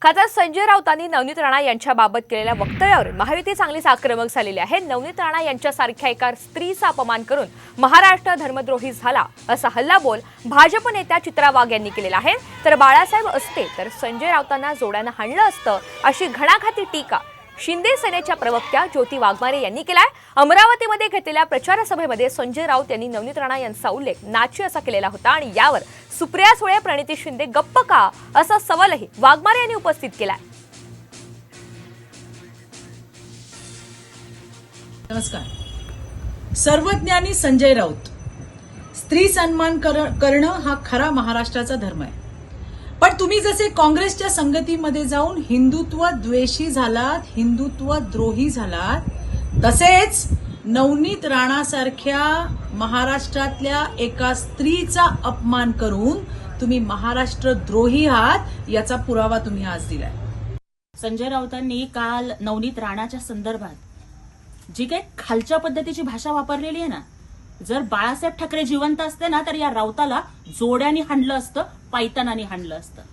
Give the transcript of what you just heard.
खासदार संजय राऊतांनी नवनीत राणा यांच्याबाबत केलेल्या वक्तव्यावरून महायुती चांगलीच आक्रमक झालेली आहे। नवनीत राणा यांच्यासारख्या एका स्त्रीचा अपमान करून महाराष्ट्र धर्मद्रोही झाला असा हल्लाबोल भाजप नेत्या चित्रा वाघ यांनी केलेला आहे। तर बाळासाहेब असते तर संजय राऊतांना जोड्यानं हाणलं असतं अशी घणाघाती टीका शिंदे सेनेच्या प्रवक्त्या ज्योती वाघमारे यांनी केलाय। अमरावतीमध्ये घेतलेल्या प्रचार सभेमध्ये संजय राऊत यांनी नवनीत राणा यांचा उल्लेख नाची असा केलेला होता आणि यावर सुप्रिया सुळे प्रणिती शिंदे गप्प का असा सवालही वाघमारे यांनी उपस्थित केलाय। नमस्कार। सर्वज्ञानी संजय राऊत, स्त्री सन्मान करणं हा खरा महाराष्ट्राचा धर्म आहे। पण तुम्ही जसे काँग्रेसच्या संगतीमध्ये जाऊन हिंदुत्व द्वेषी झालात, हिंदुत्व द्रोही झालात, तसेच नवनीत राणासारख्या महाराष्ट्रातल्या एका स्त्रीचा अपमान करून तुम्ही महाराष्ट्र द्रोही आहात याचा पुरावा तुम्ही आज दिलाय। संजय राऊतांनी काल नवनीत राणाच्या संदर्भात जी काही खालच्या पद्धतीची भाषा वापरलेली आहे ना, जर बाळासाहेब ठाकरे जिवंत असते ना तर या राऊताला जोड्याने हाणलं असतं, पायतानाने हाणलं असतं।